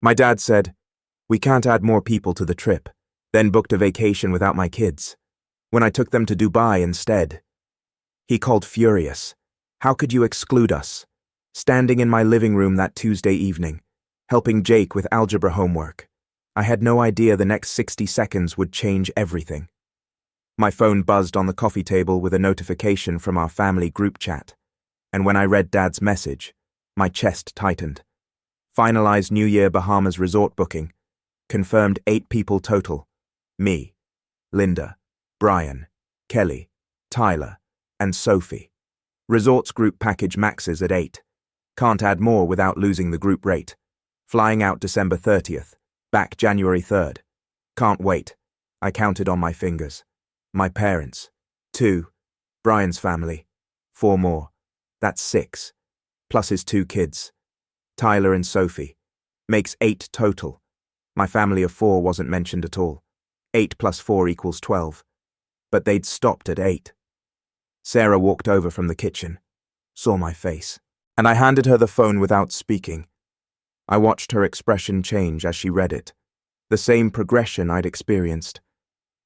My dad said, "We can't add more people to the trip," then booked a vacation without my kids. When I took them to Dubai instead. He called furious. How could you exclude us? Standing in my living room that Tuesday evening, helping Jake with algebra homework. I had no idea the next 60 seconds would change everything. My phone buzzed on the coffee table with a notification from our family group chat, and when I read Dad's message, my chest tightened. Finalized New Year Bahamas resort booking. Confirmed 8 people total. Me, Linda, Brian, Kelly, Tyler, and Sophie. Resorts group package maxes at 8. Can't add more without losing the group rate. Flying out December 30th. Back January 3rd. Can't wait. I counted on my fingers. My parents. 2. Brian's family. 4 more. That's 6. Plus his 2 kids. Tyler and Sophie. Makes 8 total. My family of 4 wasn't mentioned at all. 8 plus 4 equals 12. But they'd stopped at 8. Sarah walked over from the kitchen, saw my face, and I handed her the phone without speaking. I watched her expression change as she read it. The same progression I'd experienced.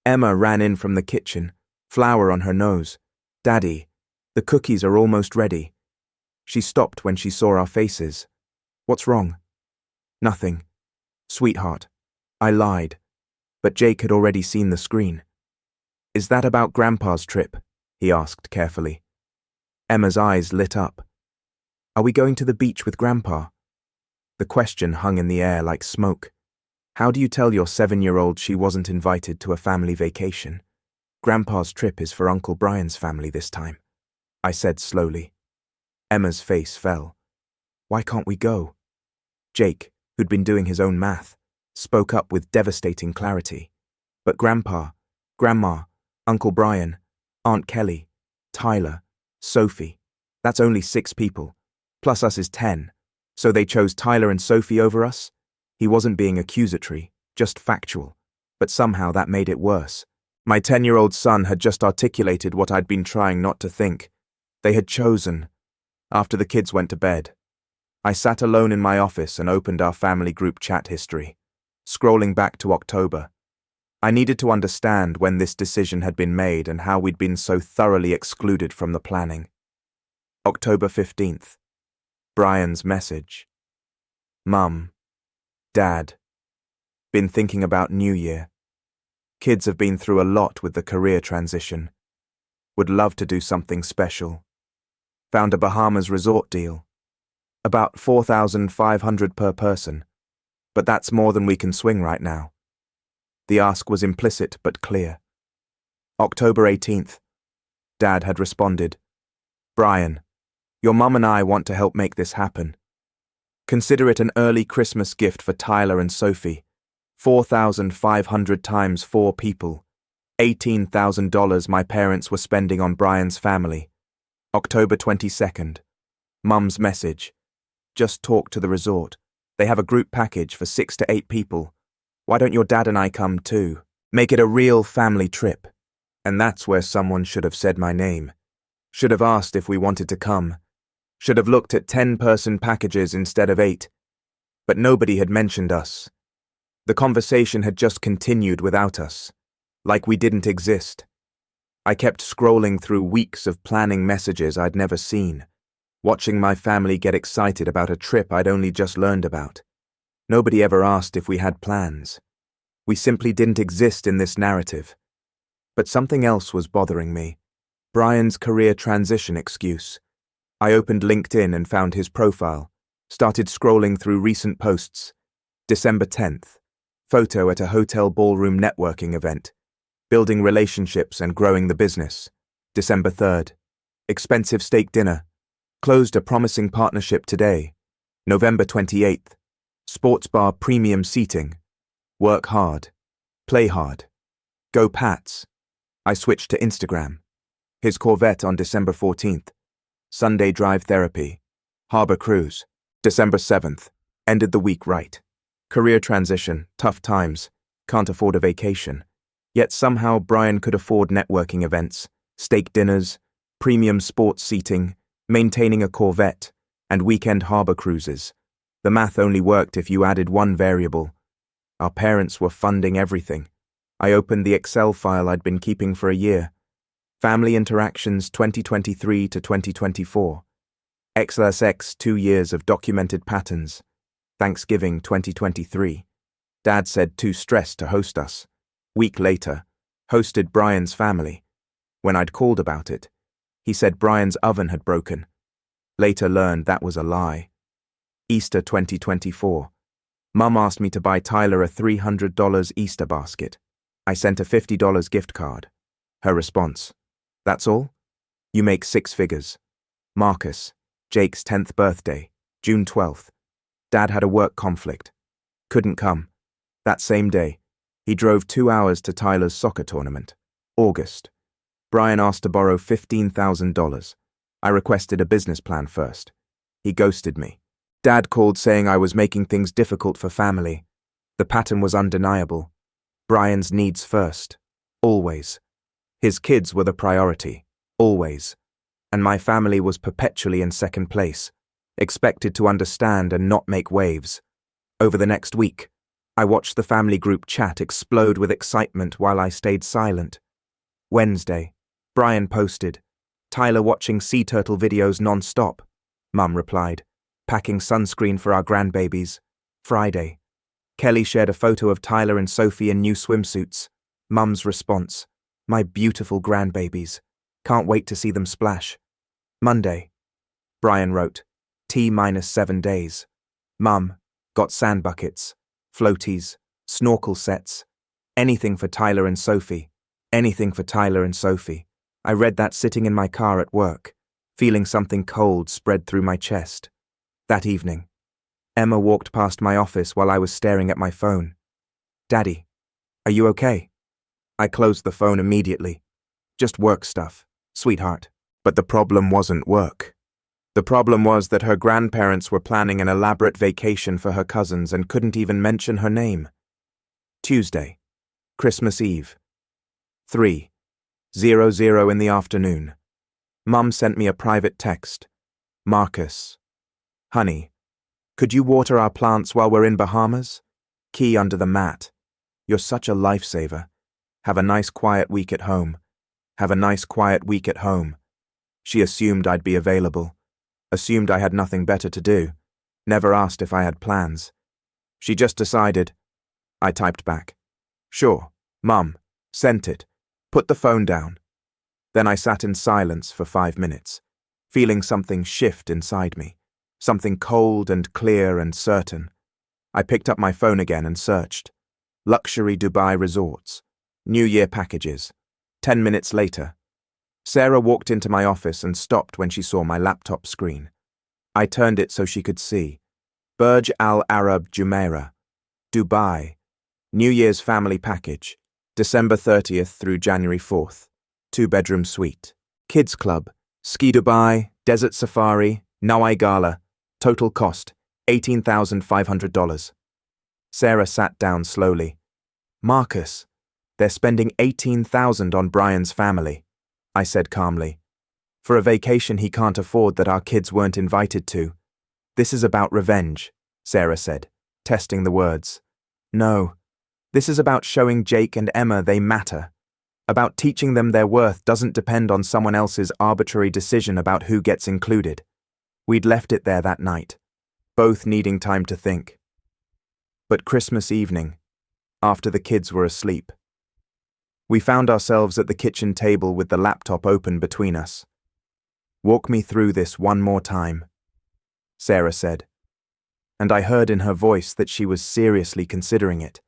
Emma ran in from the kitchen, flour on her nose. "Daddy, the cookies are almost ready." She stopped when she saw our faces. "What's wrong?" "Nothing. Sweetheart, I lied." But Jake had already seen the screen. "Is that about Grandpa's trip?" he asked carefully. Emma's eyes lit up. "Are we going to the beach with Grandpa?" The question hung in the air like smoke. How do you tell your 7-year-old she wasn't invited to a family vacation? Grandpa's trip is for Uncle Brian's family this time, I said slowly. Emma's face fell. "Why can't we go?" Jake, who'd been doing his own math, spoke up with devastating clarity. "But Grandpa, Grandma, Uncle Brian, Aunt Kelly, Tyler, Sophie, that's only 6 people, plus us is 10. So they chose Tyler and Sophie over us?" He wasn't being accusatory, just factual, but somehow that made it worse. My 10-year-old son had just articulated what I'd been trying not to think. They had chosen. After the kids went to bed, I sat alone in my office and opened our family group chat history, scrolling back to October. I needed to understand when this decision had been made and how we'd been so thoroughly excluded from the planning. October 15th. Brian's message. "Mum, Dad, been thinking about New Year. Kids have been through a lot with the career transition. Would love to do something special. Found a Bahamas resort deal. About $4,500 per person. But that's more than we can swing right now." The ask was implicit but clear. October 18th. Dad had responded. "Brian, your mum and I want to help make this happen. Consider it an early Christmas gift for Tyler and Sophie. 4,500 times 4 people. $18,000 my parents were spending on Brian's family." October 22nd. Mum's message. "Just talked to the resort. They have a group package for 6 to 8 people. Why don't your dad and I come too? Make it a real family trip." And that's where someone should have said my name. Should have asked if we wanted to come. Should have looked at 10-person packages instead of 8. But nobody had mentioned us. The conversation had just continued without us, like we didn't exist. I kept scrolling through weeks of planning messages I'd never seen, watching my family get excited about a trip I'd only just learned about. Nobody ever asked if we had plans. We simply didn't exist in this narrative. But something else was bothering me. Brian's career transition excuse. I opened LinkedIn and found his profile, started scrolling through recent posts. December 10th. Photo at a hotel ballroom networking event. Building relationships and growing the business. December 3rd. Expensive steak dinner. Closed a promising partnership today. November 28th. Sports bar premium seating. Work hard. Play hard. Go Pats. I switched to Instagram. His Corvette on December 14th. Sunday drive therapy. Harbor cruise. December 7th. Ended the week right. Career transition, tough times, can't afford a vacation. Yet somehow Brian could afford networking events, steak dinners, premium sports seating, maintaining a Corvette, and weekend harbor cruises. The math only worked if you added one variable. Our parents were funding everything. I opened the Excel file I'd been keeping for a year. Family Interactions 2023 to 2024. XLSX 2 years of documented patterns. Thanksgiving 2023. Dad said too stressed to host us. Week later, hosted Brian's family. When I'd called about it, he said Brian's oven had broken. Later learned that was a lie. Easter 2024. Mum asked me to buy Tyler a $300 Easter basket. I sent a $50 gift card. Her response: "That's all? You make 6 figures." Marcus, Jake's 10th birthday, June 12th. Dad had a work conflict. Couldn't come. That same day, he drove 2 hours to Tyler's soccer tournament. August. Brian asked to borrow $15,000. I requested a business plan first. He ghosted me. Dad called saying I was making things difficult for family. The pattern was undeniable. Brian's needs first. Always. His kids were the priority. Always. And my family was perpetually in second place, expected to understand and not make waves. Over the next week, I watched the family group chat explode with excitement while I stayed silent. Wednesday, Brian posted, "Tyler watching sea turtle videos non-stop." Mum replied, "Packing sunscreen for our grandbabies." Friday, Kelly shared a photo of Tyler and Sophie in new swimsuits. Mum's response, "My beautiful grandbabies. Can't wait to see them splash." Monday, Brian wrote, T-7 days. Mum, got sand buckets, floaties, snorkel sets. Anything for Tyler and Sophie. Anything for Tyler and Sophie. I read that sitting in my car at work, feeling something cold spread through my chest. That evening, Emma walked past my office while I was staring at my phone. "Daddy, are you okay?" I closed the phone immediately. "Just work stuff, sweetheart." But the problem wasn't work. The problem was that her grandparents were planning an elaborate vacation for her cousins and couldn't even mention her name. Tuesday, Christmas Eve. 3:00 in the afternoon. Mum sent me a private text. "Marcus. Honey, could you water our plants while we're in Bahamas? Key under the mat. You're such a lifesaver. Have a nice quiet week at home. Have a nice quiet week at home." She assumed I'd be available. Assumed I had nothing better to do. Never asked if I had plans. She just decided. I typed back, "Sure, Mum, sent it. Put the phone down." Then I sat in silence for 5 minutes, feeling something shift inside me. Something cold and clear and certain. I picked up my phone again and searched. Luxury Dubai resorts. New Year packages. 10 minutes later, Sarah walked into my office and stopped when she saw my laptop screen. I turned it so she could see. Burj Al Arab Jumeirah, Dubai. New Year's family package. December 30th through January 4th. 2-bedroom suite. Kids Club. Ski Dubai, Desert Safari, Nawai Gala. Total cost, $18,500. Sarah sat down slowly. "Marcus, they're spending $18,000 on Brian's family," I said calmly. "For a vacation he can't afford that our kids weren't invited to. This is about revenge," Sarah said, testing the words. "No, this is about showing Jake and Emma they matter. About teaching them their worth doesn't depend on someone else's arbitrary decision about who gets included." We'd left it there that night, both needing time to think. But Christmas evening, after the kids were asleep, we found ourselves at the kitchen table with the laptop open between us. "Walk me through this one more time," Sarah said, and I heard in her voice that she was seriously considering it.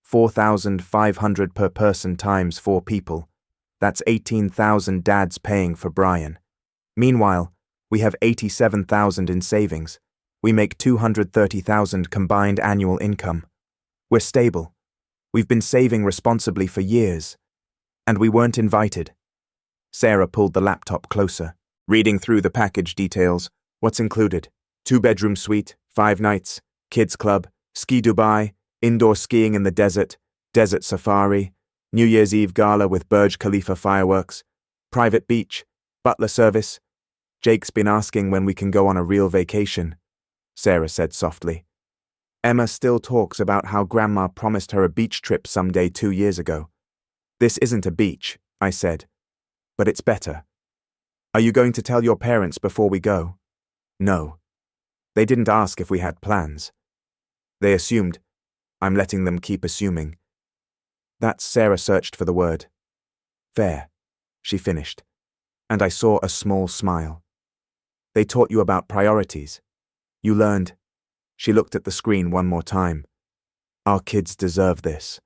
4,500 per person times 4 people. That's 18,000 Dad's paying for Brian. Meanwhile, we have 87,000 in savings. We make 230,000 combined annual income. We're stable. We've been saving responsibly for years. And we weren't invited. Sarah pulled the laptop closer, reading through the package details. What's included? 2-bedroom suite, 5 nights, kids club, ski Dubai, indoor skiing in the desert, desert safari, New Year's Eve gala with Burj Khalifa fireworks, private beach, butler service. Jake's been asking when we can go on a real vacation. Sarah said softly. Emma still talks about how Grandma promised her a beach trip someday 2 years ago. This isn't a beach, I said, but it's better. Are you going to tell your parents before we go? No. They didn't ask if we had plans. They assumed. I'm letting them keep assuming. That Sarah searched for the word. Fair, she finished, and I saw a small smile. They taught you about priorities. You learned. She looked at the screen one more time. Our kids deserve this.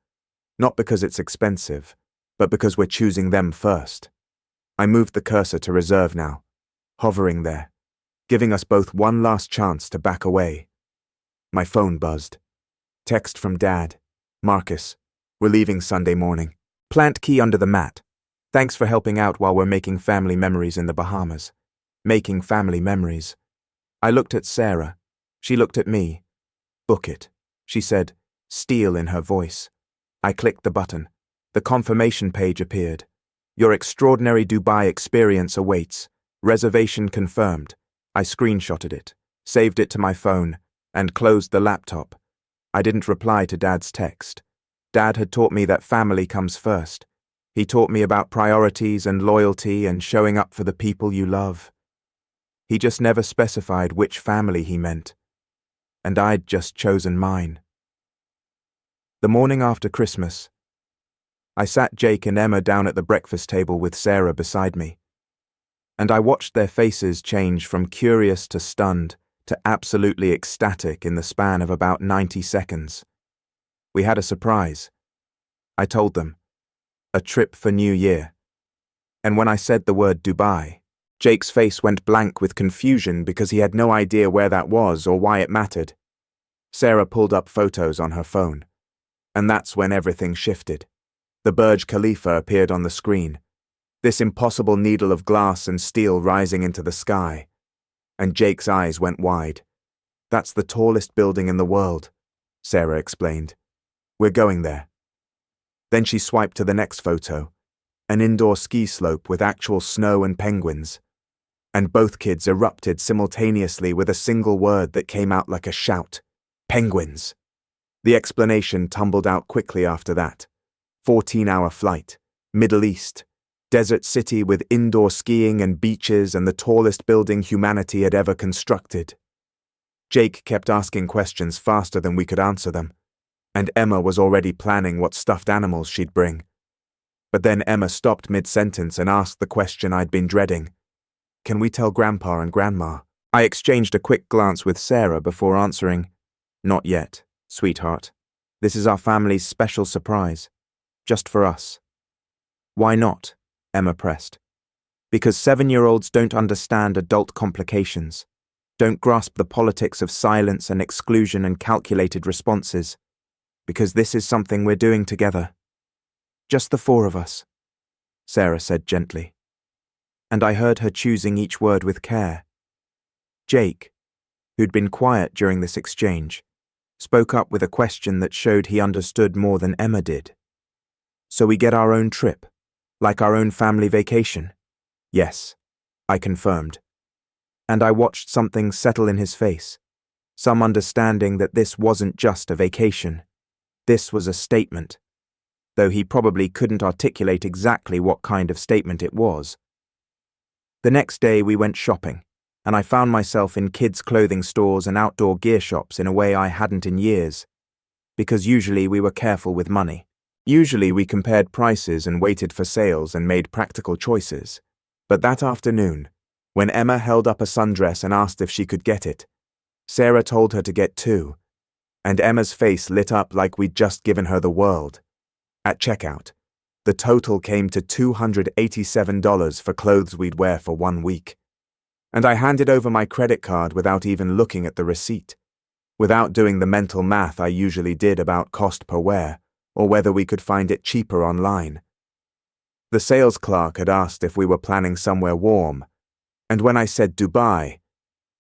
Not because it's expensive, but because we're choosing them first. I moved the cursor to reserve now, hovering there, giving us both one last chance to back away. My phone buzzed. Text from Dad. Marcus, we're leaving Sunday morning. Plant key under the mat. Thanks for helping out while we're making family memories in the Bahamas. Making family memories. I looked at Sarah. She looked at me. Book it, she said, steel in her voice. I clicked the button. The confirmation page appeared. Your extraordinary Dubai experience awaits. Reservation confirmed. I screenshotted it, saved it to my phone, and closed the laptop. I didn't reply to Dad's text. Dad had taught me that family comes first. He taught me about priorities and loyalty and showing up for the people you love. He just never specified which family he meant. And I'd just chosen mine. The morning after Christmas, I sat Jake and Emma down at the breakfast table with Sarah beside me. And I watched their faces change from curious to stunned to absolutely ecstatic in the span of about 90 seconds. We had a surprise. I told them. A trip for New Year. And when I said the word Dubai, Jake's face went blank with confusion because he had no idea where that was or why it mattered. Sarah pulled up photos on her phone. And that's when everything shifted. The Burj Khalifa appeared on the screen. This impossible needle of glass and steel rising into the sky. And Jake's eyes went wide. That's the tallest building in the world, Sarah explained. We're going there. Then she swiped to the next photo, an indoor ski slope with actual snow and penguins. And both kids erupted simultaneously with a single word that came out like a shout. Penguins. The explanation tumbled out quickly after that. 14-hour flight, Middle East, desert city with indoor skiing and beaches and the tallest building humanity had ever constructed. Jake kept asking questions faster than we could answer them, and Emma was already planning what stuffed animals she'd bring. But then Emma stopped mid-sentence and asked the question I'd been dreading. Can we tell Grandpa and Grandma? I exchanged a quick glance with Sarah before answering, Not yet, sweetheart. This is our family's special surprise. Just for us. Why not? Emma pressed. Because 7-year-olds don't understand adult complications, don't grasp the politics of silence and exclusion and calculated responses. Because this is something we're doing together. Just the 4 of us, Sarah said gently. And I heard her choosing each word with care. Jake, who'd been quiet during this exchange, spoke up with a question that showed he understood more than Emma did. So we get our own trip, like our own family vacation? Yes, I confirmed. And I watched something settle in his face, some understanding that this wasn't just a vacation. This was a statement, though he probably couldn't articulate exactly what kind of statement it was. The next day we went shopping, and I found myself in kids' clothing stores and outdoor gear shops in a way I hadn't in years, because usually we were careful with money. Usually we compared prices and waited for sales and made practical choices. But that afternoon, when Emma held up a sundress and asked if she could get it, Sarah told her to get 2, and Emma's face lit up like we'd just given her the world. At checkout, the total came to $287 for clothes we'd wear for 1 week. And I handed over my credit card without even looking at the receipt, without doing the mental math I usually did about cost per wear, or whether we could find it cheaper online. The sales clerk had asked if we were planning somewhere warm, and when I said Dubai,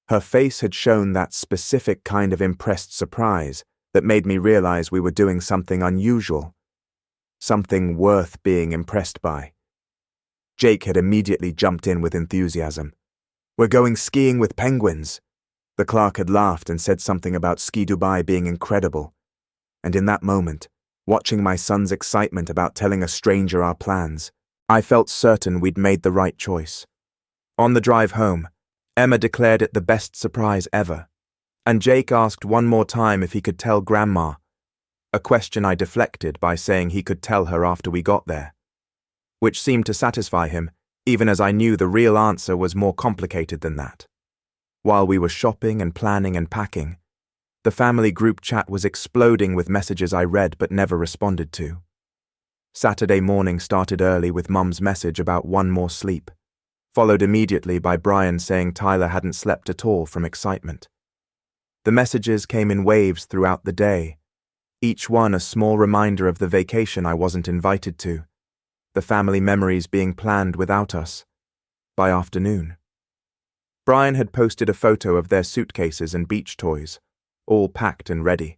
her face had shown that specific kind of impressed surprise that made me realize we were doing something unusual, something worth being impressed by. Jake had immediately jumped in with enthusiasm. We're going skiing with penguins. The clerk had laughed and said something about Ski Dubai being incredible, and in that moment, watching my son's excitement about telling a stranger our plans, I felt certain we'd made the right choice. On the drive home, Emma declared it the best surprise ever, and Jake asked one more time if he could tell Grandma, a question I deflected by saying he could tell her after we got there, which seemed to satisfy him, even as I knew the real answer was more complicated than that. While we were shopping and planning and packing, the family group chat was exploding with messages I read but never responded to. Saturday morning started early with Mum's message about one more sleep, followed immediately by Brian saying Tyler hadn't slept at all from excitement. The messages came in waves throughout the day, each one a small reminder of the vacation I wasn't invited to, the family memories being planned without us. By afternoon, Brian had posted a photo of their suitcases and beach toys, all packed and ready,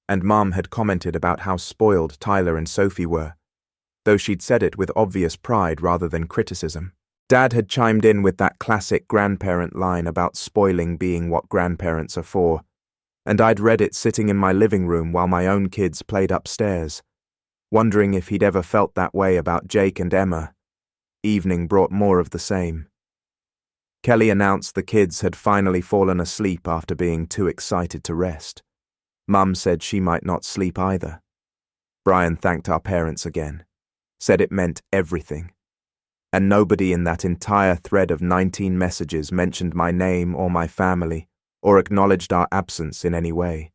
and Mum had commented about how spoiled Tyler and Sophie were, though she'd said it with obvious pride rather than criticism. Dad had chimed in with that classic grandparent line about spoiling being what grandparents are for, and I'd read it sitting in my living room while my own kids played upstairs, wondering if he'd ever felt that way about Jake and Emma. Evening brought more of the same. Kelly announced the kids had finally fallen asleep after being too excited to rest. Mum said she might not sleep either. Brian thanked our parents again, said it meant everything, and nobody in that entire thread of 19 messages mentioned my name or my family or acknowledged our absence in any way.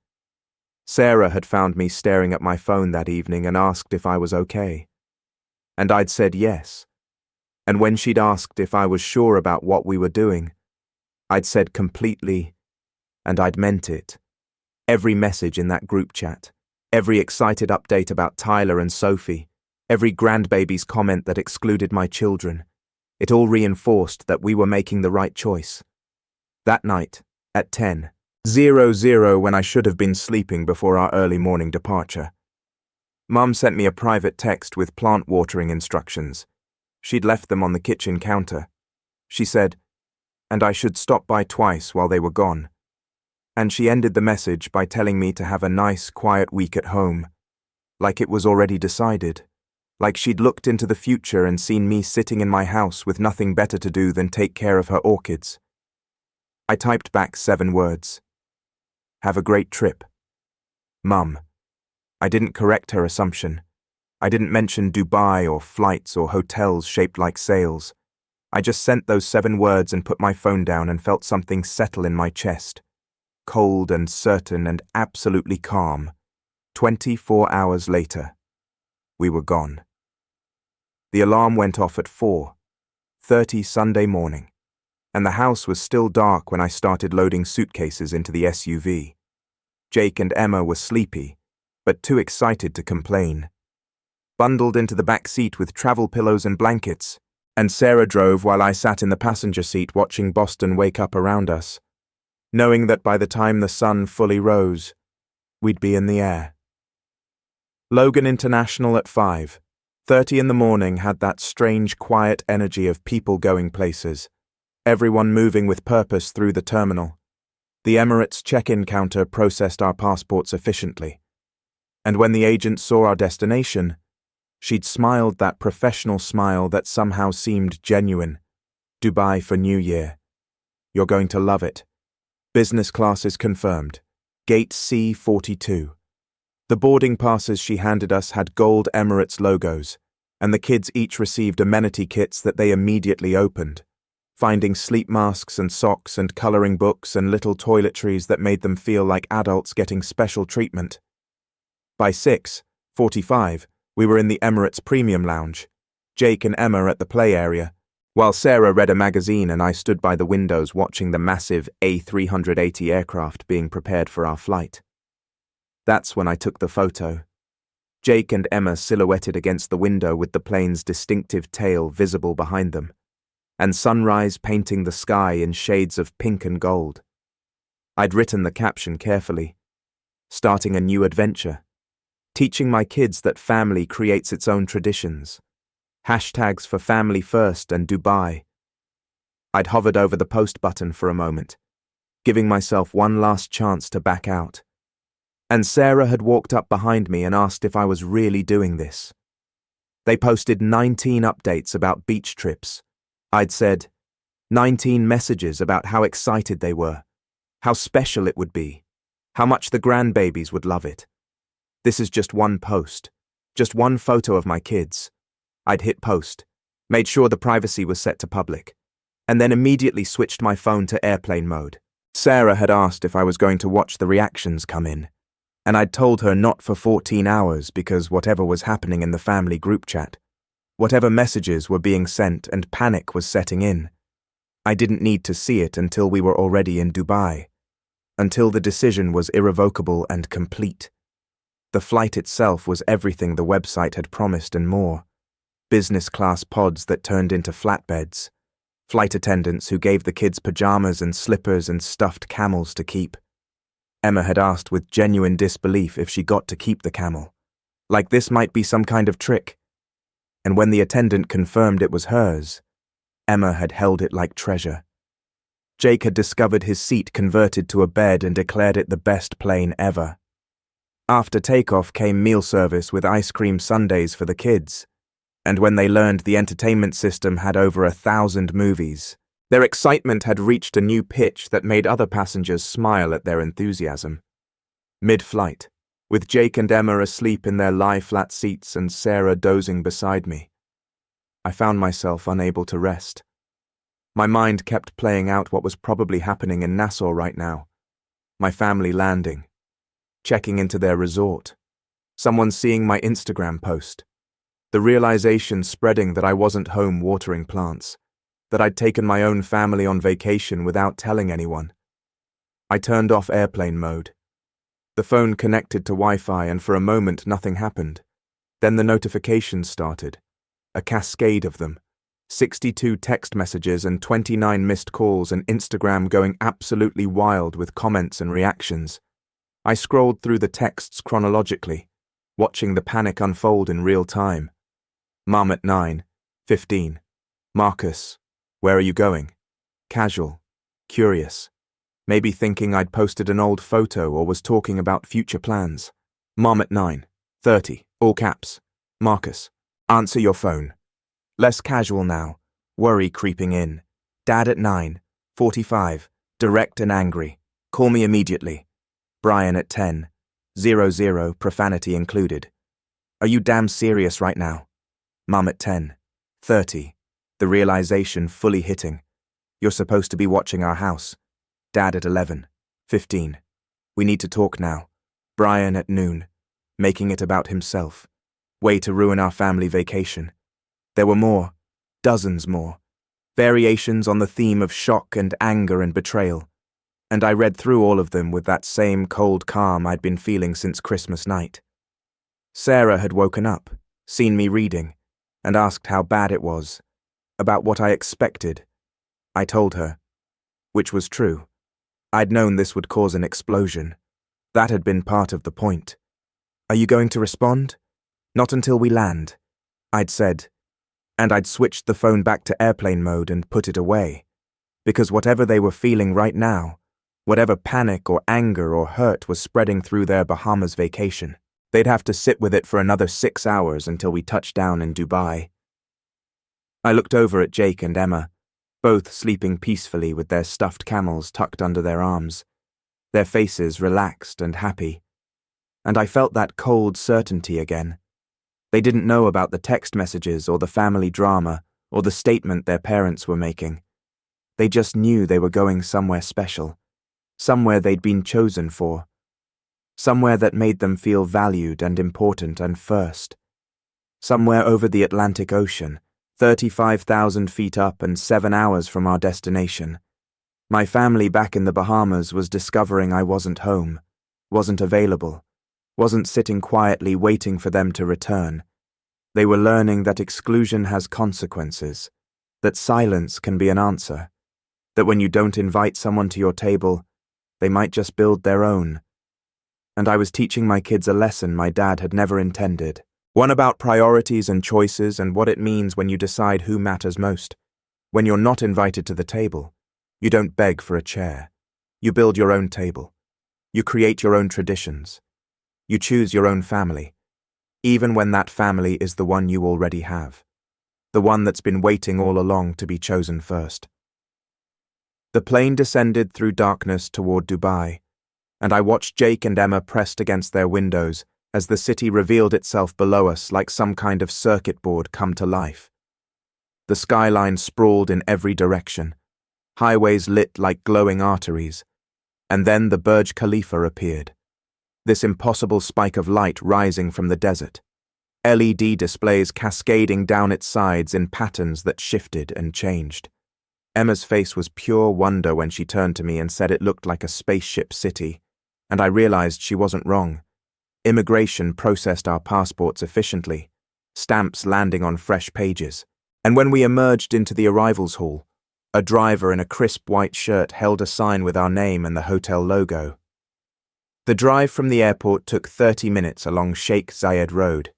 Sarah had found me staring at my phone that evening and asked if I was okay. And I'd said yes. And when she'd asked if I was sure about what we were doing, I'd said completely, and I'd meant it. Every message in that group chat, every excited update about Tyler and Sophie, every grandbaby's comment that excluded my children, it all reinforced that we were making the right choice. That night, at 10:00 when I should have been sleeping before our early morning departure, Mum sent me a private text with plant watering instructions. She'd left them on the kitchen counter. She said, and I should stop by twice while they were gone. And she ended the message by telling me to have a nice, quiet week at home, like it was already decided, like she'd looked into the future and seen me sitting in my house with nothing better to do than take care of her orchids. I typed back 7 words. Have a great trip. Mum. I didn't correct her assumption. I didn't mention Dubai or flights or hotels shaped like sails. I just sent those 7 words and put my phone down and felt something settle in my chest. Cold and certain and absolutely calm. 24 hours later, we were gone. The alarm went off at 4:30 Sunday morning, and the house was still dark when I started loading suitcases into the SUV. Jake and Emma were sleepy, but too excited to complain. Bundled into the back seat with travel pillows and blankets, and Sarah drove while I sat in the passenger seat watching Boston wake up around us, knowing that by the time the sun fully rose, we'd be in the air. Logan International at 5:30 in the morning had that strange quiet energy of people going places, everyone moving with purpose through the terminal. The Emirates check-in counter processed our passports efficiently, and when the agent saw our destination, she'd smiled that professional smile that somehow seemed genuine. Dubai for New Year. You're going to love it. Business class is confirmed. Gate C42. The boarding passes she handed us had gold Emirates logos, and the kids each received amenity kits that they immediately opened, finding sleep masks and socks and coloring books and little toiletries that made them feel like adults getting special treatment. By 6:45, we were in the Emirates Premium Lounge, Jake and Emma at the play area, while Sarah read a magazine and I stood by the windows watching the massive A380 aircraft being prepared for our flight. That's when I took the photo. Jake and Emma silhouetted against the window with the plane's distinctive tail visible behind them, and sunrise painting the sky in shades of pink and gold. I'd written the caption carefully. Starting a new adventure. Teaching my kids that family creates its own traditions. Hashtags for family first and Dubai. I'd hovered over the post button for a moment, giving myself one last chance to back out. And Sarah had walked up behind me and asked if I was really doing this. They posted 19 updates about beach trips. I'd said 19 messages about how excited they were, how special it would be, how much the grandbabies would love it. This is just one post, just one photo of my kids. I'd hit post, made sure the privacy was set to public, and then immediately switched my phone to airplane mode. Sarah had asked if I was going to watch the reactions come in, and I'd told her not for 14 hours because whatever was happening in the family group chat, whatever messages were being sent and panic was setting in, I didn't need to see it until we were already in Dubai, until the decision was irrevocable and complete. The flight itself was everything the website had promised and more. Business class pods that turned into flatbeds, flight attendants who gave the kids pajamas and slippers and stuffed camels to keep. Emma had asked with genuine disbelief if she got to keep the camel, like this might be some kind of trick. And when the attendant confirmed it was hers, Emma had held it like treasure. Jake had discovered his seat converted to a bed and declared it the best plane ever. After takeoff came meal service with ice cream sundaes for the kids, and when they learned the entertainment system had over 1,000 movies, their excitement had reached a new pitch that made other passengers smile at their enthusiasm. Mid-flight, with Jake and Emma asleep in their lie-flat seats and Sarah dozing beside me, I found myself unable to rest. My mind kept playing out what was probably happening in Nassau right now. My family landing, checking into their resort, someone seeing my Instagram post, the realization spreading that I wasn't home watering plants, that I'd taken my own family on vacation without telling anyone. I turned off airplane mode. The phone connected to Wi-Fi and for a moment nothing happened. Then the notifications started, a cascade of them, 62 text messages and 29 missed calls and Instagram going absolutely wild with comments and reactions. I scrolled through the texts chronologically, watching the panic unfold in real time. Mum at 9:15. Marcus, where are you going? Casual, curious, maybe thinking I'd posted an old photo or was talking about future plans. Mum at 9:30, all caps. Marcus, answer your phone. Less casual now, worry creeping in. Dad at 9:45, direct and angry. Call me immediately. Brian at 10:00, profanity included. Are you damn serious right now? Mum at 10:30, the realization fully hitting. You're supposed to be watching our house. Dad at 11:15. We need to talk now. Brian at noon, making it about himself. Way to ruin our family vacation. There were more, dozens more, variations on the theme of shock and anger and betrayal, and I read through all of them with that same cold calm I'd been feeling since Christmas night. Sarah had woken up, seen me reading, and asked how bad it was, about what I expected. I told her, which was true. I'd known this would cause an explosion. That had been part of the point. Are you going to respond? Not until we land, I'd said, and I'd switched the phone back to airplane mode and put it away, because whatever they were feeling right now, whatever panic or anger or hurt was spreading through their Bahamas vacation, they'd have to sit with it for another 6 hours until we touched down in Dubai. I looked over at Jake and Emma, both sleeping peacefully with their stuffed camels tucked under their arms, their faces relaxed and happy, and I felt that cold certainty again. They didn't know about the text messages or the family drama or the statement their parents were making. They just knew they were going somewhere special, somewhere they'd been chosen for, somewhere that made them feel valued and important and first, somewhere over the Atlantic Ocean, 35,000 feet up and 7 hours from our destination. My family back in the Bahamas was discovering I wasn't home, wasn't available, wasn't sitting quietly waiting for them to return. They were learning that exclusion has consequences, that silence can be an answer, that when you don't invite someone to your table, they might just build their own. And I was teaching my kids a lesson my dad had never intended. One about priorities and choices and what it means when you decide who matters most. When you're not invited to the table, you don't beg for a chair. You build your own table. You create your own traditions. You choose your own family, even when that family is the one you already have, the one that's been waiting all along to be chosen first. The plane descended through darkness toward Dubai, and I watched Jake and Emma pressed against their windows as the city revealed itself below us like some kind of circuit board come to life. The skyline sprawled in every direction, highways lit like glowing arteries, and then the Burj Khalifa appeared, this impossible spike of light rising from the desert, LED displays cascading down its sides in patterns that shifted and changed. Emma's face was pure wonder when she turned to me and said it looked like a spaceship city, and I realized she wasn't wrong. Immigration processed our passports efficiently, stamps landing on fresh pages, and when we emerged into the arrivals hall, a driver in a crisp white shirt held a sign with our name and the hotel logo. The drive from the airport took 30 minutes along Sheikh Zayed Road,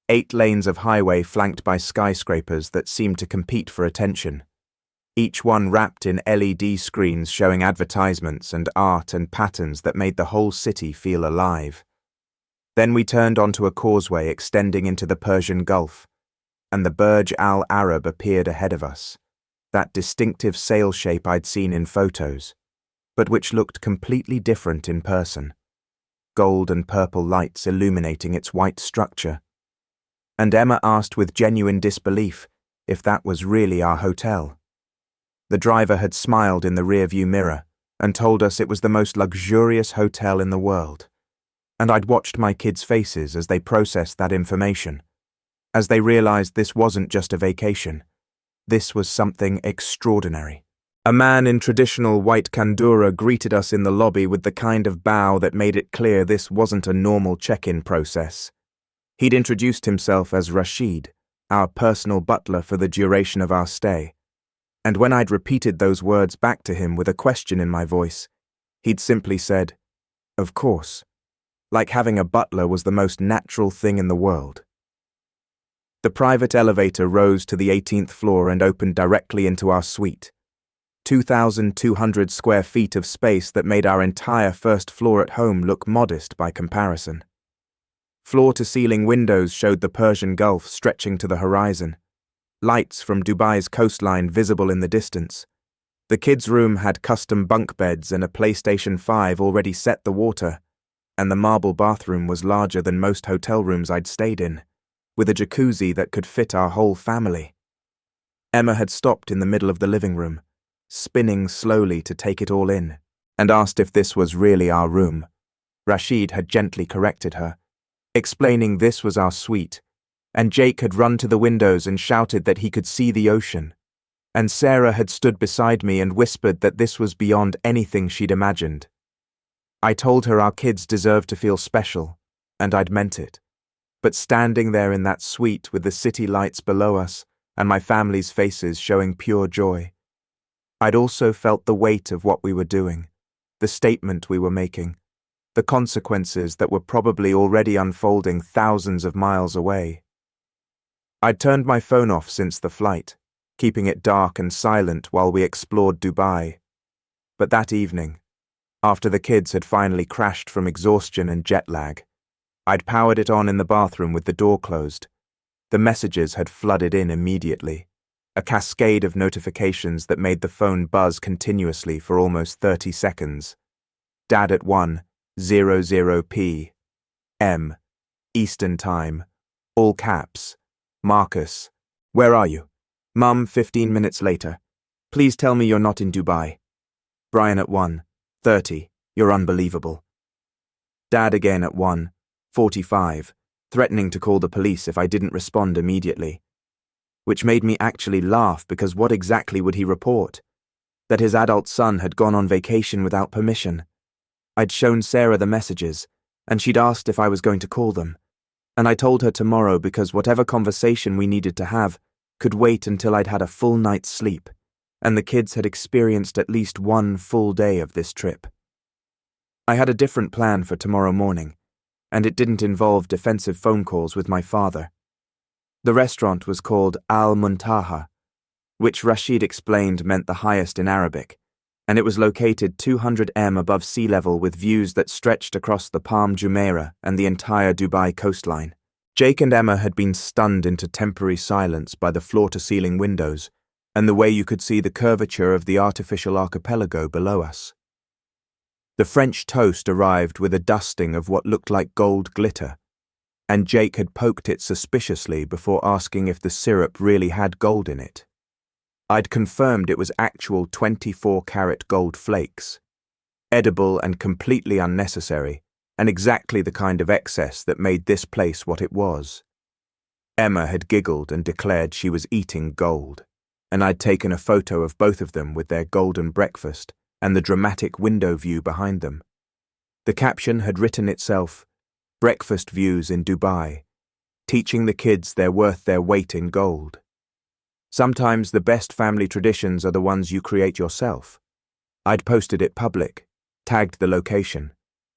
8 lanes of highway flanked by skyscrapers that seemed to compete for attention, each one wrapped in LED screens showing advertisements and art and patterns that made the whole city feel alive. Then we turned onto a causeway extending into the Persian Gulf, and the Burj Al Arab appeared ahead of us, that distinctive sail shape I'd seen in photos, but which looked completely different in person, gold and purple lights illuminating its white structure. And Emma asked with genuine disbelief if that was really our hotel. The driver had smiled in the rearview mirror and told us it was the most luxurious hotel in the world, and I'd watched my kids' faces as they processed that information, as they realized this wasn't just a vacation. This was something extraordinary. A man in traditional white kandura greeted us in the lobby with the kind of bow that made it clear this wasn't a normal check-in process. He'd introduced himself as Rashid, our personal butler for the duration of our stay, and when I'd repeated those words back to him with a question in my voice, he'd simply said, "Of course," like having a butler was the most natural thing in the world. The private elevator rose to the 18th floor and opened directly into our suite. 2,200 square feet of space that made our entire first floor at home look modest by comparison. Floor-to-ceiling windows showed the Persian Gulf stretching to the horizon, lights from Dubai's coastline visible in the distance. The kids' room had custom bunk beds and a PlayStation 5 already set the water, and the marble bathroom was larger than most hotel rooms I'd stayed in, with a jacuzzi that could fit our whole family. Emma had stopped in the middle of the living room, spinning slowly to take it all in, and asked if this was really our room. Rashid had gently corrected her, explaining this was our suite, and Jake had run to the windows and shouted that he could see the ocean, and Sarah had stood beside me and whispered that this was beyond anything she'd imagined. I told her our kids deserved to feel special, and I'd meant it, but standing there in that suite with the city lights below us and my family's faces showing pure joy, I'd also felt the weight of what we were doing, the statement we were making, the consequences that were probably already unfolding thousands of miles away. I'd turned my phone off since the flight, keeping it dark and silent while we explored Dubai. But that evening, after the kids had finally crashed from exhaustion and jet lag, I'd powered it on in the bathroom with the door closed. The messages had flooded in immediately, a cascade of notifications that made the phone buzz continuously for almost 30 seconds. Dad at 1:00 p.m. Eastern Time, all caps. Marcus, where are you? Mum, 15 minutes later. Please tell me you're not in Dubai. Brian at 1:30, you're unbelievable. Dad again at 1:45, threatening to call the police if I didn't respond immediately. Which made me actually laugh because what exactly would he report? That his adult son had gone on vacation without permission. I'd shown Sarah the messages, and she'd asked if I was going to call them, and I told her tomorrow because whatever conversation we needed to have could wait until I'd had a full night's sleep, and the kids had experienced at least one full day of this trip. I had a different plan for tomorrow morning, and it didn't involve defensive phone calls with my father. The restaurant was called Al Muntaha, which Rashid explained meant the highest in Arabic, and it was located 200 m above sea level with views that stretched across the Palm Jumeirah and the entire Dubai coastline. Jake and Emma had been stunned into temporary silence by the floor-to-ceiling windows and the way you could see the curvature of the artificial archipelago below us. The French toast arrived with a dusting of what looked like gold glitter, and Jake had poked it suspiciously before asking if the syrup really had gold in it. I'd confirmed it was actual 24-carat gold flakes, edible and completely unnecessary, and exactly the kind of excess that made this place what it was. Emma had giggled and declared she was eating gold, and I'd taken a photo of both of them with their golden breakfast and the dramatic window view behind them. The caption had written itself, "Breakfast views in Dubai, teaching the kids they're worth their weight in gold." Sometimes the best family traditions are the ones you create yourself. I'd posted it public, tagged the location,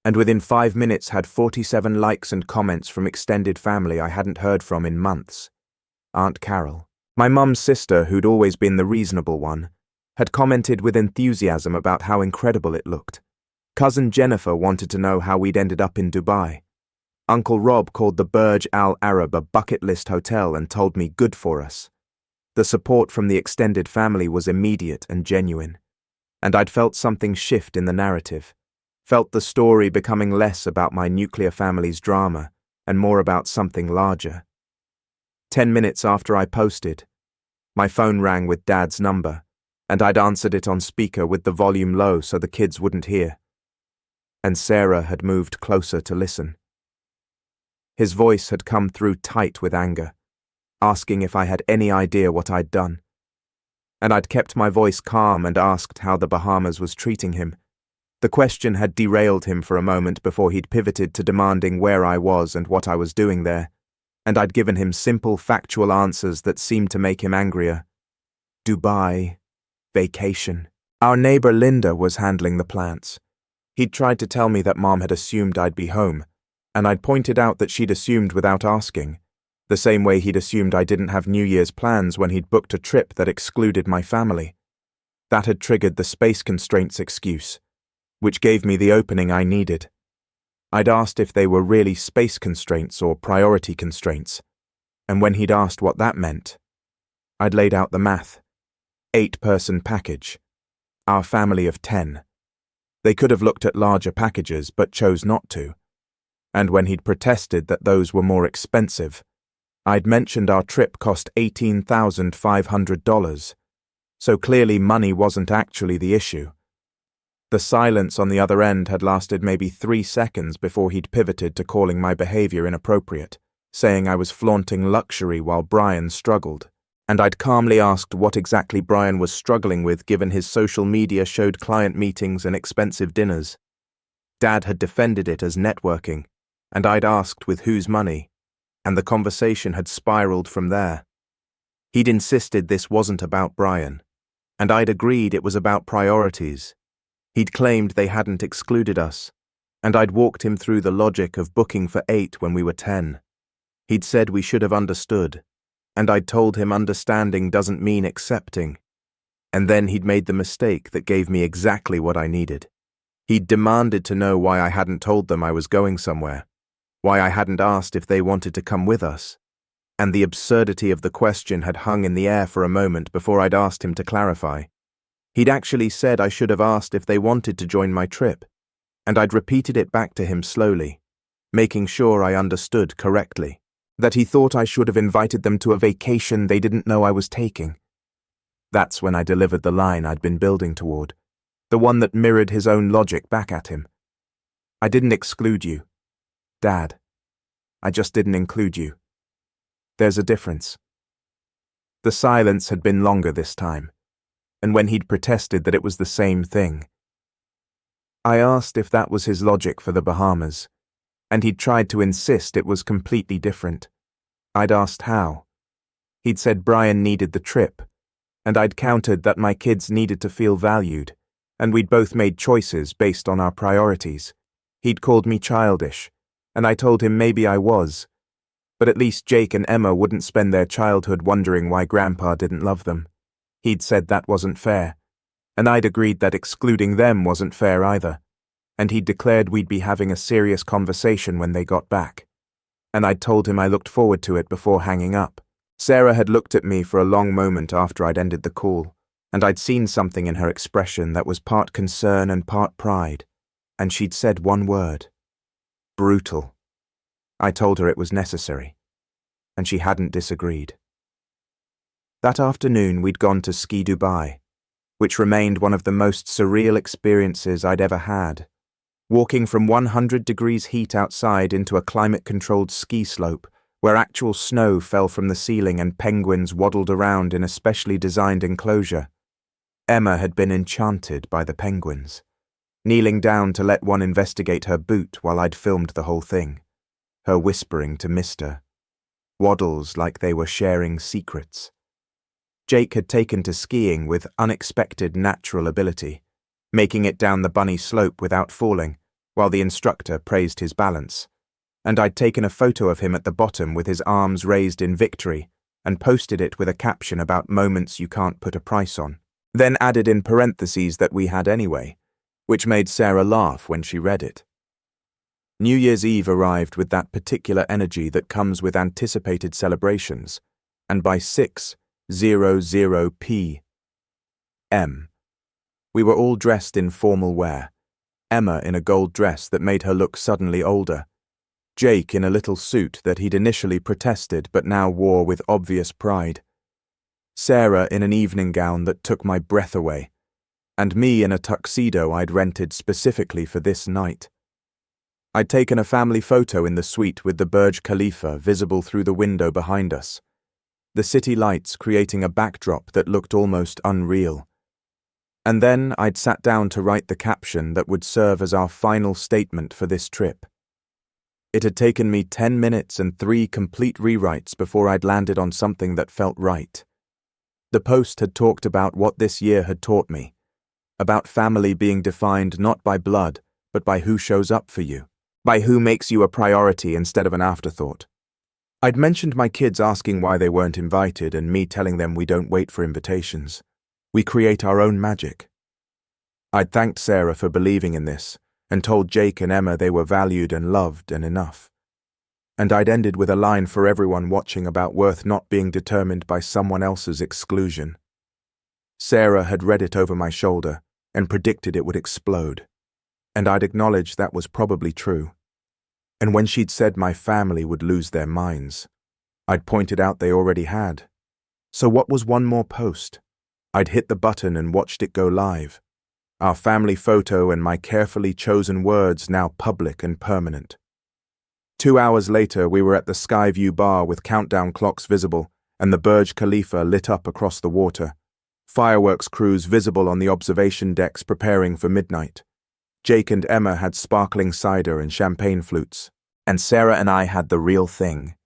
and within 5 minutes had 47 likes and comments from extended family I hadn't heard from in months. Aunt Carol, my mum's sister, who'd always been the reasonable one, had commented with enthusiasm about how incredible it looked. Cousin Jennifer wanted to know how we'd ended up in Dubai. Uncle Rob called the Burj Al Arab a bucket list hotel and told me good for us. The support from the extended family was immediate and genuine, and I'd felt something shift in the narrative, felt the story becoming less about my nuclear family's drama and more about something larger. 10 minutes after I posted, my phone rang with Dad's number, and I'd answered it on speaker with the volume low so the kids wouldn't hear. And Sarah had moved closer to listen. His voice had come through tight with anger, asking if I had any idea what I'd done. And I'd kept my voice calm and asked how the Bahamas was treating him. The question had derailed him for a moment before he'd pivoted to demanding where I was and what I was doing there, and I'd given him simple, factual answers that seemed to make him angrier. Dubai, vacation. Our neighbor Linda was handling the plants. He'd tried to tell me that Mom had assumed I'd be home, and I'd pointed out that she'd assumed without asking, the same way he'd assumed I didn't have New Year's plans when he'd booked a trip that excluded my family. That had triggered the space constraints excuse, which gave me the opening I needed. I'd asked if they were really space constraints or priority constraints, and when he'd asked what that meant, I'd laid out the math. 8-person package. Our family of 10. They could have looked at larger packages but chose not to. And when he'd protested that those were more expensive, I'd mentioned our trip cost $18,500, so clearly money wasn't actually the issue. The silence on the other end had lasted maybe 3 seconds before he'd pivoted to calling my behavior inappropriate, saying I was flaunting luxury while Brian struggled, and I'd calmly asked what exactly Brian was struggling with given his social media showed client meetings and expensive dinners. Dad had defended it as networking, and I'd asked with whose money, and the conversation had spiraled from there. He'd insisted this wasn't about Brian, and I'd agreed it was about priorities. He'd claimed they hadn't excluded us, and I'd walked him through the logic of booking for 8 when we were 10. He'd said we should have understood, and I'd told him understanding doesn't mean accepting. And then he'd made the mistake that gave me exactly what I needed. He'd demanded to know why I hadn't told them I was going somewhere, why I hadn't asked if they wanted to come with us, and the absurdity of the question had hung in the air for a moment before I'd asked him to clarify. He'd actually said I should have asked if they wanted to join my trip, and I'd repeated it back to him slowly, making sure I understood correctly, that he thought I should have invited them to a vacation they didn't know I was taking. That's when I delivered the line I'd been building toward, the one that mirrored his own logic back at him. I didn't exclude you, Dad. I just didn't include you. There's a difference. The silence had been longer this time, and when he'd protested that it was the same thing. I asked if that was his logic for the Bahamas, and he'd tried to insist it was completely different. I'd asked how. He'd said Brian needed the trip, and I'd countered that my kids needed to feel valued, and we'd both made choices based on our priorities. He'd called me childish, and I told him maybe I was, but at least Jake and Emma wouldn't spend their childhood wondering why Grandpa didn't love them. He'd said that wasn't fair, And I'd agreed that excluding them wasn't fair either, and he'd declared we'd be having a serious conversation when they got back. And I'd told him I looked forward to it before hanging up. Sarah had looked at me for a long moment after I'd ended the call, and I'd seen something in her expression that was part concern and part pride, and she'd said one word: brutal. I told her it was necessary, and she hadn't disagreed. That afternoon we'd gone to Ski Dubai, which remained one of the most surreal experiences I'd ever had. Walking from 100 degrees heat outside into a climate-controlled ski slope where actual snow fell from the ceiling and penguins waddled around in a specially designed enclosure. Emma had been enchanted by the penguins, kneeling down to let one investigate her boot while I'd filmed the whole thing, her whispering to Mister. Waddles like they were sharing secrets. Jake had taken to skiing with unexpected natural ability, making it down the bunny slope without falling, while the instructor praised his balance, and I'd taken a photo of him at the bottom with his arms raised in victory and posted it with a caption about moments you can't put a price on, then added in parentheses that we had anyway, which made Sarah laugh when she read it. New Year's Eve arrived with that particular energy that comes with anticipated celebrations, and by 6:00 p.m. we were all dressed in formal wear, Emma in a gold dress that made her look suddenly older, Jake in a little suit that he'd initially protested but now wore with obvious pride, Sarah in an evening gown that took my breath away, and me in a tuxedo I'd rented specifically for this night. I'd taken a family photo in the suite with the Burj Khalifa visible through the window behind us, the city lights creating a backdrop that looked almost unreal. And then I'd sat down to write the caption that would serve as our final statement for this trip. It had taken me 10 minutes and 3 complete rewrites before I'd landed on something that felt right. The post had talked about what this year had taught me, about family being defined not by blood, but by who shows up for you, by who makes you a priority instead of an afterthought. I'd mentioned my kids asking why they weren't invited and me telling them we don't wait for invitations. We create our own magic. I'd thanked Sarah for believing in this and told Jake and Emma they were valued and loved and enough. And I'd ended with a line for everyone watching about worth not being determined by someone else's exclusion. Sarah had read it over my shoulder and predicted it would explode, and I'd acknowledged that was probably true. And when she'd said my family would lose their minds, I'd pointed out they already had. So what was one more post? I'd hit the button and watched it go live. Our family photo and my carefully chosen words now public and permanent. 2 hours later, we were at the Skyview bar with countdown clocks visible and the Burj Khalifa lit up across the water. Fireworks crews visible on the observation decks preparing for midnight. Jake and Emma had sparkling cider and champagne flutes, and Sarah and I had the real thing.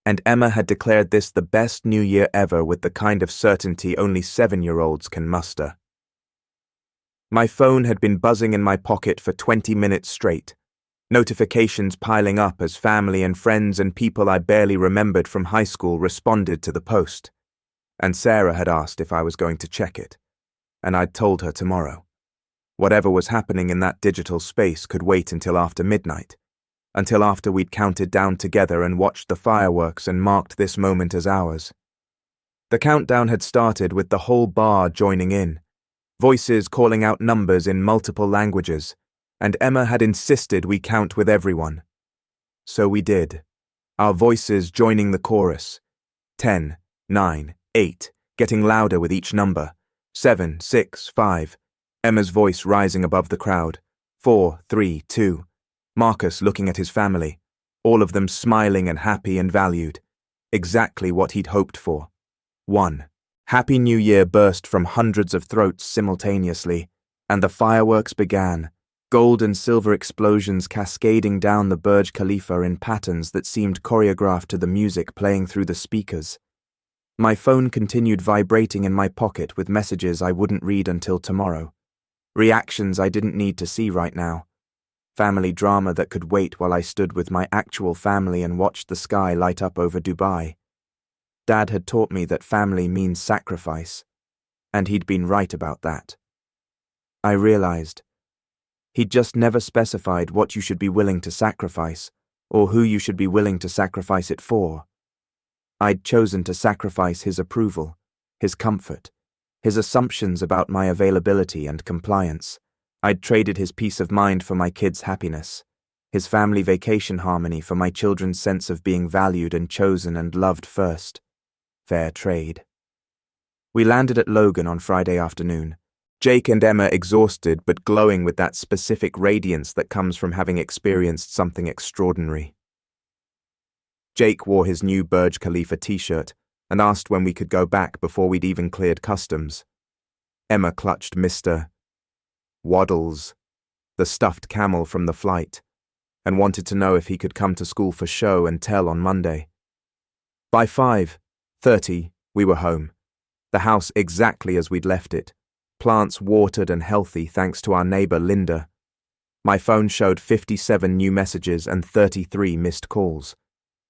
And Emma had declared this the best New Year ever with the kind of certainty only 7-year-olds can muster. My phone had been buzzing in my pocket for 20 minutes straight, notifications piling up as family and friends and people I barely remembered from high school responded to the post. And Sarah had asked if I was going to check it, and I'd told her tomorrow. Whatever was happening in that digital space could wait until after midnight, until after we'd counted down together and watched the fireworks and marked this moment as ours. The countdown had started with the whole bar joining in, voices calling out numbers in multiple languages, and Emma had insisted we count with everyone. So we did, our voices joining the chorus. 10, 9, 8, getting louder with each number. 7, 6, 5, Emma's voice rising above the crowd. 4, 3, 2, Marcus looking at his family, all of them smiling and happy and valued, exactly what he'd hoped for. 1. Happy New Year burst from hundreds of throats simultaneously, and the fireworks began, gold and silver explosions cascading down the Burj Khalifa in patterns that seemed choreographed to the music playing through the speakers. My phone continued vibrating in my pocket with messages I wouldn't read until tomorrow. Reactions I didn't need to see right now. Family drama that could wait while I stood with my actual family and watched the sky light up over Dubai. Dad had taught me that family means sacrifice, and he'd been right about that. I realized. He'd just never specified what you should be willing to sacrifice, or who you should be willing to sacrifice it for. I'd chosen to sacrifice his approval, his comfort, his assumptions about my availability and compliance. I'd traded his peace of mind for my kids' happiness, his family vacation harmony for my children's sense of being valued and chosen and loved first. Fair trade. We landed at Logan on Friday afternoon. Jake and Emma exhausted but glowing with that specific radiance that comes from having experienced something extraordinary. Jake wore his new Burj Khalifa t-shirt and asked when we could go back before we'd even cleared customs. Emma clutched Mr. Waddles, the stuffed camel from the flight, and wanted to know if he could come to school for show and tell on Monday. By 5:30, we were home. The house exactly as we'd left it. Plants watered and healthy thanks to our neighbor Linda. My phone showed 57 new messages and 33 missed calls,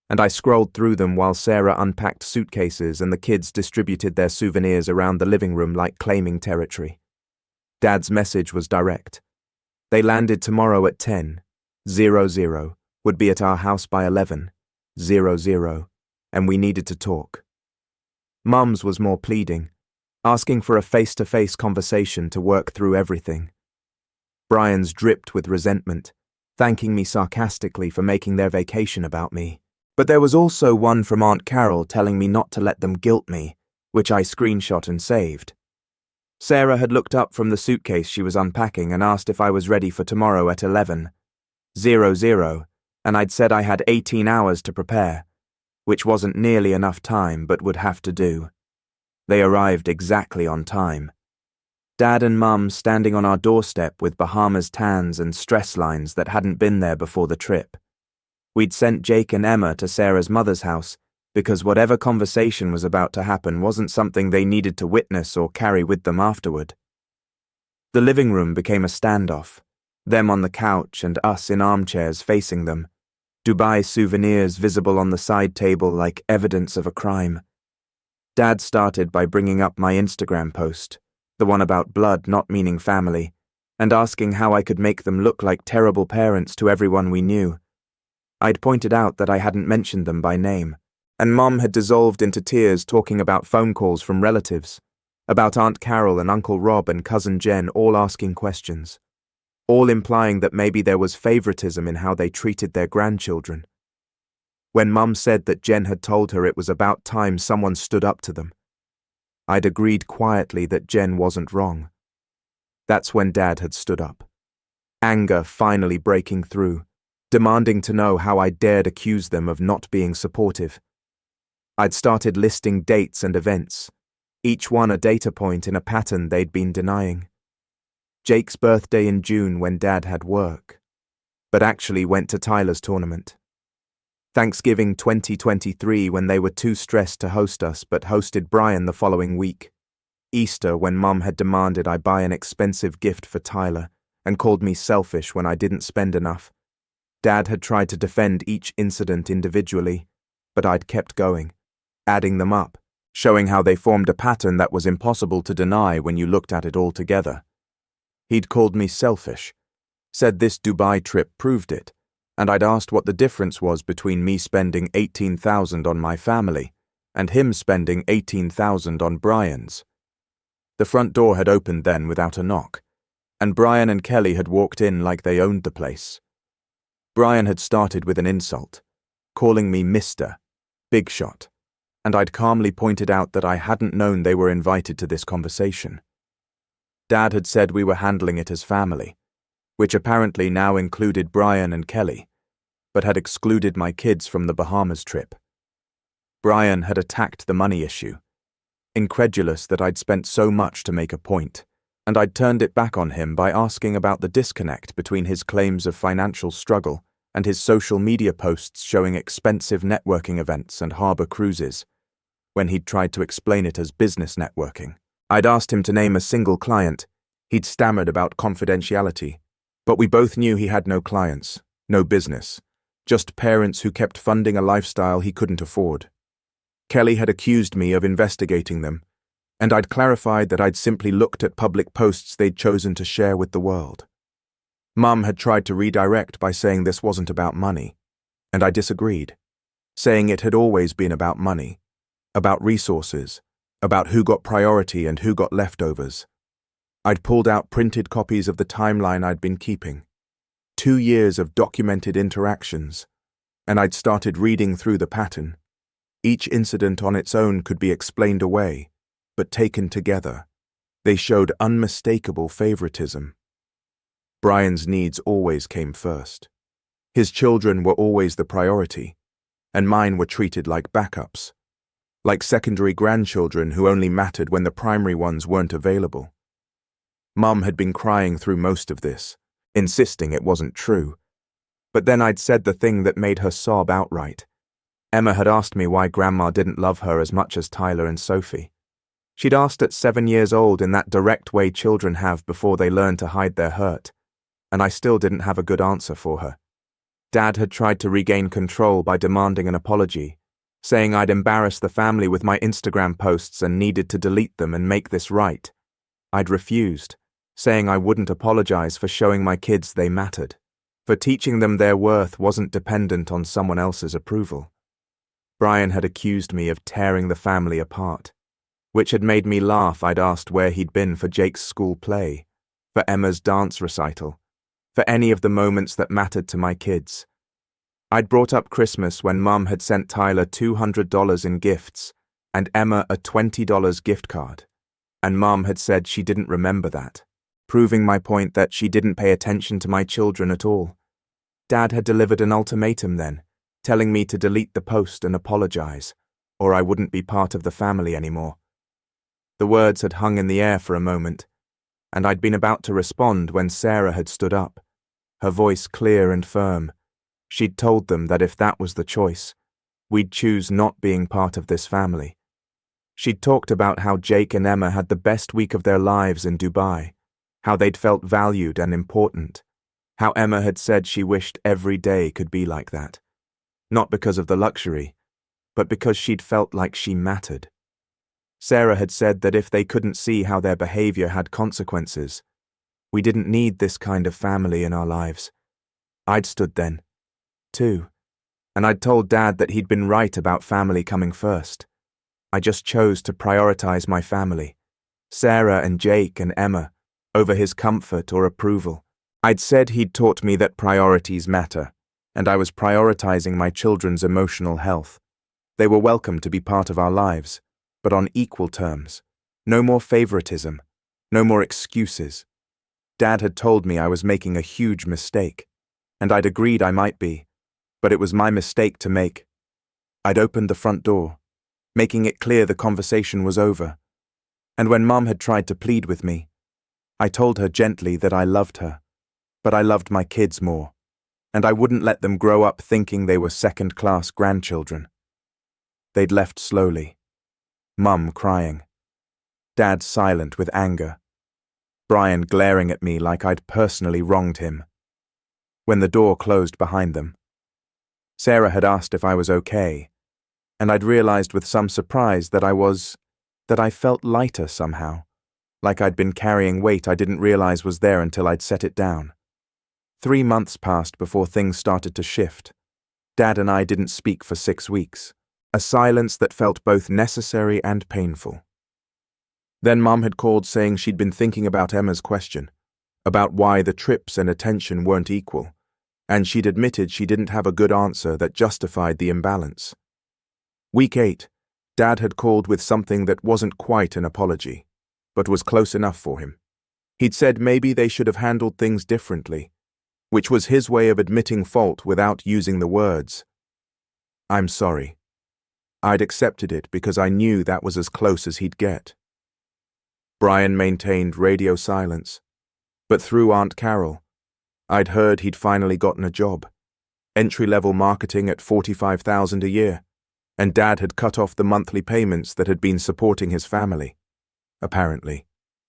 and I scrolled through them while Sarah unpacked suitcases and the kids distributed their souvenirs around the living room like claiming territory. Dad's message was direct. They landed tomorrow at 10:00, would be at our house by 11:00, and we needed to talk. Mum's was more pleading, asking for a face-to-face conversation to work through everything. Brian's dripped with resentment, thanking me sarcastically for making their vacation about me. But there was also one from Aunt Carol telling me not to let them guilt me, which I screenshot and saved. Sarah had looked up from the suitcase she was unpacking and asked if I was ready for tomorrow at 11:00, and I'd said I had 18 hours to prepare, which wasn't nearly enough time but would have to do. They arrived exactly on time. Dad and Mum standing on our doorstep with Bahamas tans and stress lines that hadn't been there before the trip. We'd sent Jake and Emma to Sarah's mother's house because whatever conversation was about to happen wasn't something they needed to witness or carry with them afterward. The living room became a standoff, them on the couch and us in armchairs facing them, Dubai souvenirs visible on the side table like evidence of a crime. Dad started by bringing up my Instagram post, the one about blood not meaning family, and asking how I could make them look like terrible parents to everyone we knew. I'd pointed out that I hadn't mentioned them by name, and Mum had dissolved into tears talking about phone calls from relatives, about Aunt Carol and Uncle Rob and Cousin Jen all asking questions, all implying that maybe there was favoritism in how they treated their grandchildren. When Mum said that Jen had told her it was about time someone stood up to them, I'd agreed quietly that Jen wasn't wrong. That's when Dad had stood up, anger finally breaking through, demanding to know how I dared accuse them of not being supportive. I'd started listing dates and events, each one a data point in a pattern they'd been denying. Jake's birthday in June when Dad had work, but actually went to Tyler's tournament. Thanksgiving 2023 when they were too stressed to host us but hosted Brian the following week. Easter when Mum had demanded I buy an expensive gift for Tyler and called me selfish when I didn't spend enough. Dad had tried to defend each incident individually, but I'd kept going, adding them up, showing how they formed a pattern that was impossible to deny when you looked at it all together. He'd called me selfish, said this Dubai trip proved it, and I'd asked what the difference was between me spending $18,000 on my family and him spending $18,000 on Brian's. The front door had opened then without a knock, and Brian and Kelly had walked in like they owned the place. Brian had started with an insult, calling me Mr. Big Shot, and I'd calmly pointed out that I hadn't known they were invited to this conversation. Dad had said we were handling it as family, which apparently now included Brian and Kelly, but had excluded my kids from the Bahamas trip. Brian had attacked the money issue, incredulous that I'd spent so much to make a point, and I'd turned it back on him by asking about the disconnect between his claims of financial struggle and his social media posts showing expensive networking events and harbor cruises, when he'd tried to explain it as business networking. I'd asked him to name a single client. He'd stammered about confidentiality, but we both knew he had no clients, no business, just parents who kept funding a lifestyle he couldn't afford. Kelly had accused me of investigating them, And I'd clarified that I'd simply looked at public posts they'd chosen to share with the world. Mum had tried to redirect by saying this wasn't about money, and I disagreed, saying it had always been about money, about resources, about who got priority and who got leftovers. I'd pulled out printed copies of the timeline I'd been keeping, 2 years of documented interactions, and I'd started reading through the pattern. Each incident on its own could be explained away, but taken together, they showed unmistakable favoritism. Brian's needs always came first. His children were always the priority, and mine were treated like backups, like secondary grandchildren who only mattered when the primary ones weren't available. Mum had been crying through most of this, insisting it wasn't true. But then I'd said the thing that made her sob outright. Emma had asked me why Grandma didn't love her as much as Tyler and Sophie. She'd asked at 7 years old in that direct way children have before they learn to hide their hurt, and I still didn't have a good answer for her. Dad had tried to regain control by demanding an apology, saying I'd embarrassed the family with my Instagram posts and needed to delete them and make this right. I'd refused, saying I wouldn't apologize for showing my kids they mattered, for teaching them their worth wasn't dependent on someone else's approval. Brian had accused me of tearing the family apart, which had made me laugh. I'd asked where he'd been for Jake's school play, for Emma's dance recital, for any of the moments that mattered to my kids. I'd brought up Christmas when Mum had sent Tyler $200 in gifts and Emma a $20 gift card, and Mum had said she didn't remember that, proving my point that she didn't pay attention to my children at all. Dad had delivered an ultimatum then, telling me to delete the post and apologize, or I wouldn't be part of the family anymore. The words had hung in the air for a moment, and I'd been about to respond when Sarah had stood up, her voice clear and firm. She'd told them that if that was the choice, we'd choose not being part of this family. She'd talked about how Jake and Emma had the best week of their lives in Dubai, how they'd felt valued and important, how Emma had said she wished every day could be like that, not because of the luxury, but because she'd felt like she mattered. Sarah had said that if they couldn't see how their behavior had consequences, we didn't need this kind of family in our lives. I'd stood then, too, and I'd told Dad that he'd been right about family coming first. I just chose to prioritize my family, Sarah and Jake and Emma, over his comfort or approval. I'd said he'd taught me that priorities matter, and I was prioritizing my children's emotional health. They were welcome to be part of our lives, but on equal terms. No more favoritism, no more excuses. Dad had told me I was making a huge mistake, and I'd agreed I might be, but it was my mistake to make. I'd opened the front door, making it clear the conversation was over, and when Mum had tried to plead with me, I told her gently that I loved her, but I loved my kids more, and I wouldn't let them grow up thinking they were second-class grandchildren. They'd left slowly, Mum crying, Dad silent with anger, Brian glaring at me like I'd personally wronged him. When the door closed behind them, Sarah had asked if I was okay, and I'd realized with some surprise that I felt lighter somehow, like I'd been carrying weight I didn't realize was there until I'd set it down. 3 months passed before things started to shift. Dad and I didn't speak for 6 weeks, a silence that felt both necessary and painful. Then Mum had called saying she'd been thinking about Emma's question, about why the trips and attention weren't equal, and she'd admitted she didn't have a good answer that justified the imbalance. Week 8, Dad had called with something that wasn't quite an apology, but was close enough for him. He'd said maybe they should have handled things differently, which was his way of admitting fault without using the words. I'm sorry. I'd accepted it because I knew that was as close as he'd get. Brian maintained radio silence, but through Aunt Carol, I'd heard he'd finally gotten a job, entry-level marketing at $45,000 a year, and Dad had cut off the monthly payments that had been supporting his family. Apparently,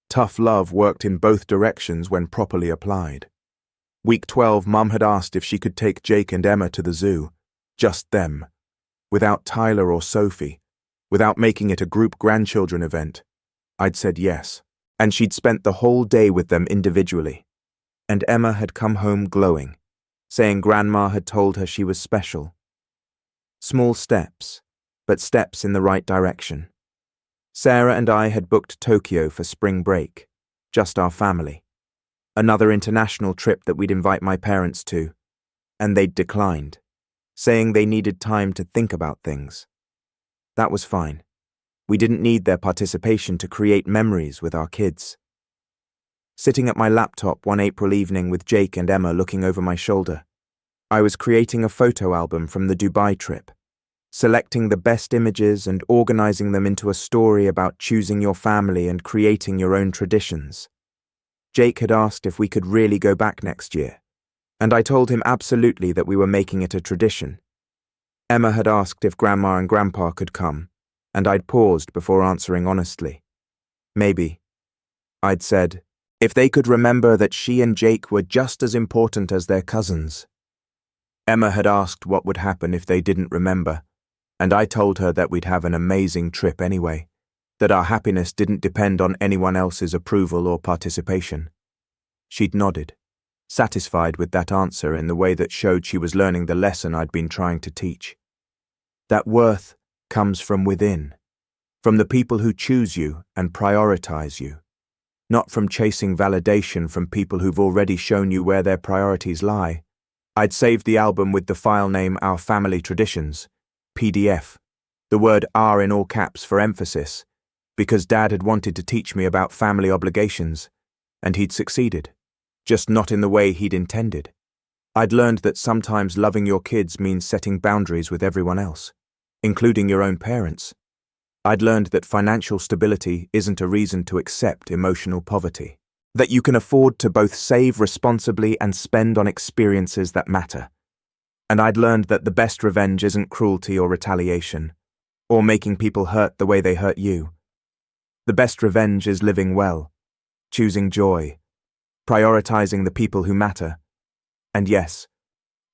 tough love worked in both directions when properly applied. Week 12, Mum had asked if she could take Jake and Emma to the zoo, just them, without Tyler or Sophie, without making it a group grandchildren event, I'd said yes, and she'd spent the whole day with them individually. And Emma had come home glowing, saying Grandma had told her she was special. Small steps, but steps in the right direction. Sarah and I had booked Tokyo for spring break, just our family. Another international trip that we'd invite my parents to, and they'd declined, saying they needed time to think about things. That was fine. We didn't need their participation to create memories with our kids. Sitting at my laptop one April evening with Jake and Emma looking over my shoulder, I was creating a photo album from the Dubai trip, selecting the best images and organizing them into a story about choosing your family and creating your own traditions. Jake had asked if we could really go back next year, and I told him absolutely that we were making it a tradition. Emma had asked if Grandma and Grandpa could come, and I'd paused before answering honestly. Maybe. I'd said, if they could remember that she and Jake were just as important as their cousins. Emma had asked what would happen if they didn't remember, and I told her that we'd have an amazing trip anyway, that our happiness didn't depend on anyone else's approval or participation. She'd nodded, satisfied with that answer in the way that showed she was learning the lesson I'd been trying to teach. That worth comes from within, from the people who choose you and prioritize you, not from chasing validation from people who've already shown you where their priorities lie. I'd saved the album with the file name Our Family Traditions, PDF, the word R in all caps for emphasis, because Dad had wanted to teach me about family obligations, and he'd succeeded, just not in the way he'd intended. I'd learned that sometimes loving your kids means setting boundaries with everyone else, including your own parents. I'd learned that financial stability isn't a reason to accept emotional poverty, that you can afford to both save responsibly and spend on experiences that matter. And I'd learned that the best revenge isn't cruelty or retaliation, or making people hurt the way they hurt you. The best revenge is living well, choosing joy, prioritizing the people who matter, and yes,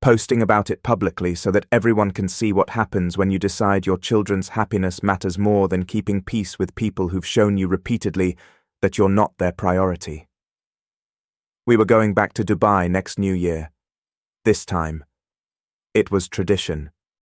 posting about it publicly so that everyone can see what happens when you decide your children's happiness matters more than keeping peace with people who've shown you repeatedly that you're not their priority. We were going back to Dubai next New Year. This time, it was tradition.